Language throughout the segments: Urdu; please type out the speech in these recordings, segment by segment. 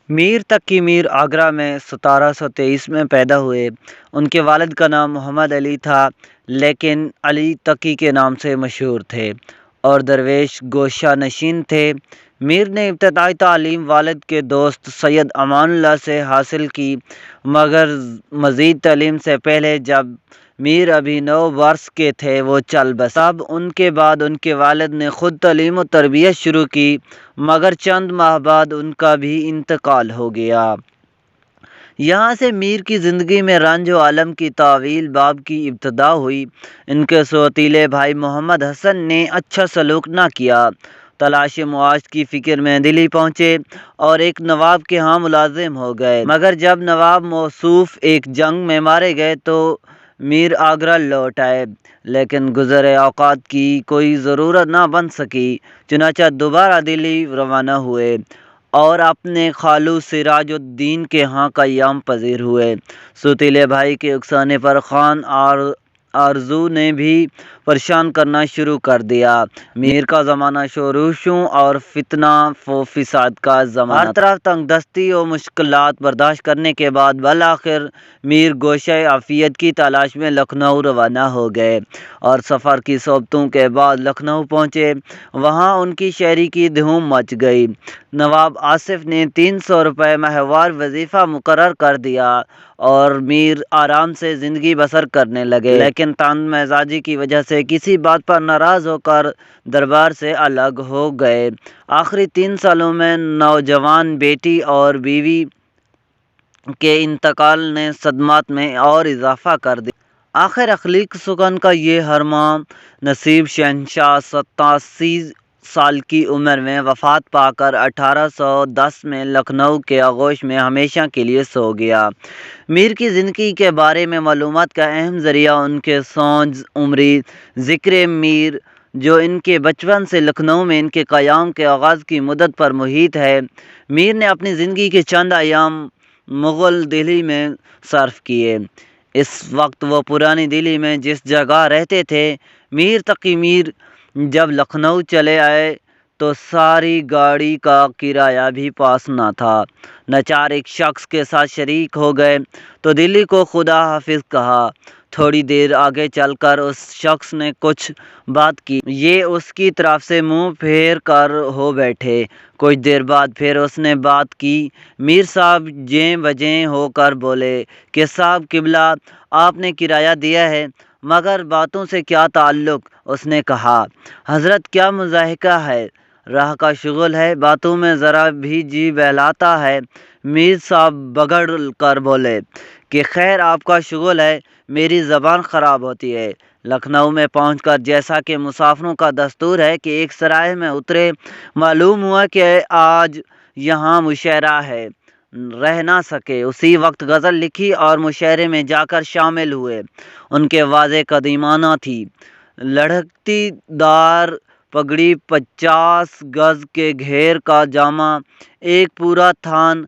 میر تقی میر آگرہ میں 1723 میں پیدا ہوئے۔ ان کے والد کا نام محمد علی تھا، لیکن علی تقی کے نام سے مشہور تھے اور درویش گوشہ نشین تھے۔ میر نے ابتدائی تعلیم والد کے دوست سید امان اللہ سے حاصل کی، مگر مزید تعلیم سے پہلے جب میر ابھی 9 برس کے تھے وہ چل بسے۔ تب ان کے بعد ان کے والد نے خود تعلیم و تربیت شروع کی، مگر چند ماہ بعد ان کا بھی انتقال ہو گیا۔ یہاں سے میر کی زندگی میں رنج و الم کی طویل باب کی ابتدا ہوئی۔ ان کے سوتیلے بھائی محمد حسن نے اچھا سلوک نہ کیا، تلاش معاش کی فکر میں دلی پہنچے اور ایک نواب کے ہاں ملازم ہو گئے، مگر جب نواب موصوف ایک جنگ میں مارے گئے تو میر آگرہ لوٹ آئے، لیکن گزرے اوقات کی کوئی ضرورت نہ بن سکی، چنانچہ دوبارہ دلی روانہ ہوئے اور اپنے خالو سراج الدین کے ہاں قیام پذیر ہوئے۔ سوتیلے بھائی کے اکسانے پر خان آرزو نے بھی پریشان کرنا شروع کر دیا۔ میر کا زمانہ شورشوں اور فتنہ و فساد کا زمانہ تھا۔ ہر طرف تنگ دستی و مشکلات برداشت کرنے کے بعد بالآخر میر گوشہ عافیت کی تلاش میں لکھنؤ روانہ ہو گئے اور سفر کی صعوبتوں کے بعد لکھنؤ پہنچے۔ وہاں ان کی شاعری کی دھوم مچ گئی۔ نواب آصف نے 300 روپے ماہوار وظیفہ مقرر کر دیا اور میر آرام سے زندگی بسر کرنے لگے، لیکن تند مزاجی کی وجہ سے کسی بات پر ناراض ہو کر دربار سے الگ ہو گئے۔ آخری 3 سالوں میں نوجوان بیٹی اور بیوی کے انتقال نے صدمات میں اور اضافہ کر دیا۔ آخر اخلیق سخن کا یہ حرام نصیب شہنشاہ 87 سال کی عمر میں وفات پا کر 1810 میں لکھنؤ کے آغوش میں ہمیشہ کے لیے سو گیا۔ میر کی زندگی کے بارے میں معلومات کا اہم ذریعہ ان کے سونج عمری ذکر میر جو ان کے بچپن سے لکھنؤ میں ان کے قیام کے آغاز کی مدت پر محیط ہے۔ میر نے اپنی زندگی کے چند ایام مغل دہلی میں صرف کیے۔ اس وقت وہ پرانی دہلی میں جس جگہ رہتے تھے، میر تقی میر جب لکھنؤ چلے آئے تو ساری گاڑی کا کرایہ بھی پاس نہ تھا۔ ناچار ایک شخص کے ساتھ شریک ہو گئے تو دلی کو خدا حافظ کہا۔ تھوڑی دیر آگے چل کر اس شخص نے کچھ بات کی، یہ اس کی طرف سے منہ پھیر کر ہو بیٹھے۔ کچھ دیر بعد پھر اس نے بات کی۔ میر صاحب جیں بجیں ہو کر بولے کہ صاحب قبلہ آپ نے کرایہ دیا ہے، مگر باتوں سے کیا تعلق؟ اس نے کہا حضرت کیا مضحکہ ہے، راہ کا شغل ہے، باتوں میں ذرا بھی جی بہلاتا ہے۔ میر صاحب بگڑ کر بولے کہ خیر آپ کا شغل ہے، میری زبان خراب ہوتی ہے۔ لکھنؤ میں پہنچ کر جیسا کہ مسافروں کا دستور ہے کہ ایک سرائے میں اترے، معلوم ہوا کہ آج یہاں مشاعرہ ہے، رہ نہ سکے، اسی وقت غزل لکھی اور مشاعرے میں جا کر شامل ہوئے۔ ان کے واضح قدیمانہ تھی، لڑھکتی دار پگڑی، 50 گز کے گھیر کا جامہ، ایک پورا تھان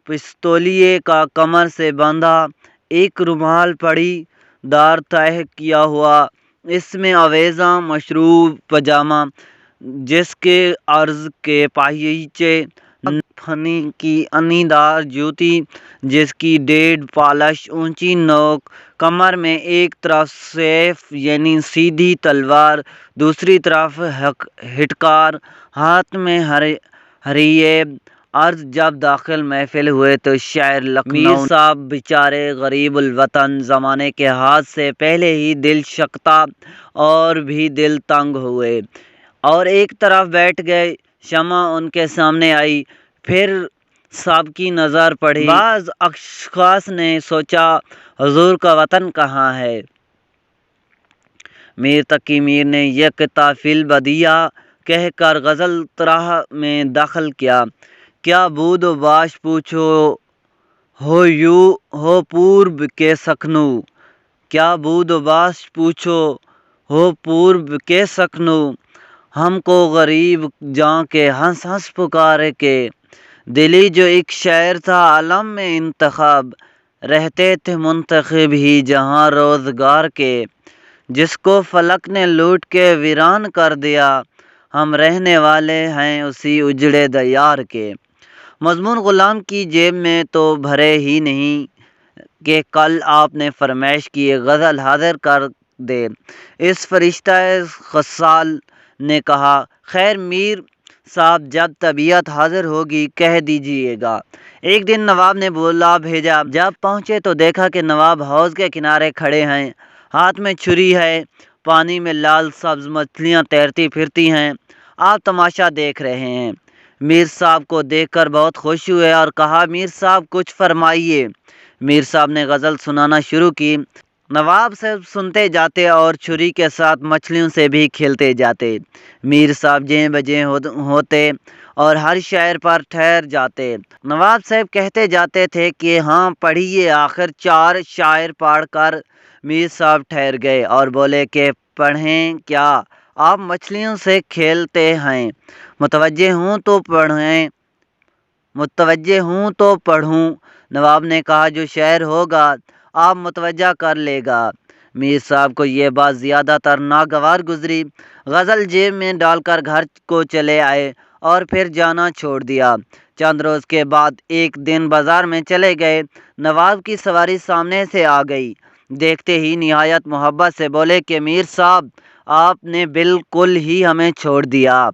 پستولیے کا کمر سے باندھا، ایک رومال پڑی دار تہہ کیا ہوا، اس میں آویزاں مشروب پاجامہ جس کے عرض کے پاہیچے، پھنی کی انی دار جوتی جس کی 1.5 پالش اونچی نوک، کمر میں ایک طرف سیف یعنی سیدھی تلوار، دوسری طرف ہٹکار، ہاتھ میں ہریب۔ عرض جب داخل محفل ہوئے تو شاعر لکھنؤ میر صاحب بیچارے غریب الوطن زمانے کے ہاتھ سے پہلے ہی دل شکستہ اور بھی دل تنگ ہوئے اور ایک طرف بیٹھ گئے۔ شمع ان کے سامنے آئی، پھر سب کی نظر پڑی۔ بعض اشخاص نے سوچا حضور کا وطن کہاں ہے؟ میر تقی میر نے یکتا فی البدیہہ کہہ کر غزل طرح میں داخل کیا۔ کیا بود و باش پوچھو ہو یوں ہو پورب کے سخنو، کیا بود و باش پوچھو ہو پورب کے سخنو، ہم کو غریب جاں کے ہنس ہنس پکارے کے، دلی جو ایک شاعر تھا عالم میں انتخاب، رہتے تھے منتخب ہی جہاں روزگار کے، جس کو فلک نے لوٹ کے ویران کر دیا، ہم رہنے والے ہیں اسی اجڑے دیار کے۔ مضمون غلام کی جیب میں تو بھرے ہی نہیں کہ کل آپ نے فرمائش کی ایک غزل حاضر کر دے۔ اس فرشتہ خصال نے کہا، خیر میر صاحب، جب طبیعت حاضر ہوگی کہہ دیجیے گا۔ ایک دن نواب نے بلا بھیجا۔ جب پہنچے تو دیکھا کہ نواب حوض کے کنارے کھڑے ہیں، ہاتھ میں چھری ہے، پانی میں لال سبز مچھلیاں تیرتی پھرتی ہیں، آپ تماشا دیکھ رہے ہیں۔ میر صاحب کو دیکھ کر بہت خوش ہوئے اور کہا، میر صاحب کچھ فرمائیے۔ میر صاحب نے غزل سنانا شروع کی۔ نواب صاحب سنتے جاتے اور چھری کے ساتھ مچھلیوں سے بھی کھیلتے جاتے۔ میر صاحب جیں بجیں ہوتے اور ہر شاعر پر ٹھہر جاتے۔ نواب صاحب کہتے جاتے تھے کہ ہاں پڑھیے۔ آخر 4 شاعر پڑھ کر میر صاحب ٹھہر گئے اور بولے کہ پڑھیں کیا؟ آپ مچھلیوں سے کھیلتے ہیں، متوجہ ہوں تو پڑھوں۔ نواب نے کہا، جو شعر ہوگا آپ متوجہ کر لے گا۔ میر صاحب کو یہ بات زیادہ تر ناگوار گزری۔ غزل جیب میں ڈال کر گھر کو چلے آئے اور پھر جانا چھوڑ دیا۔ چند روز کے بعد ایک دن بازار میں چلے گئے۔ نواب کی سواری سامنے سے آ گئی۔ دیکھتے ہی نہایت محبت سے بولے کہ میر صاحب، آپ نے بالکل ہی ہمیں چھوڑ دیا،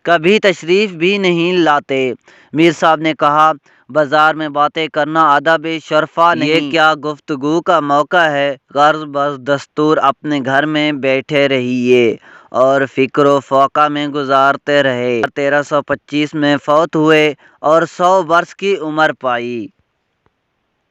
کبھی تشریف بھی نہیں لاتے۔ میر صاحب نے کہا، بازار میں باتیں کرنا ادب شرفا نہیں، یہ کیا گفتگو کا موقع ہے؟ غرض بس دستور اپنے گھر میں بیٹھے رہیے اور فکر و فاقہ میں گزارتے رہے۔ 1325 میں فوت ہوئے اور 100 برس کی عمر پائی۔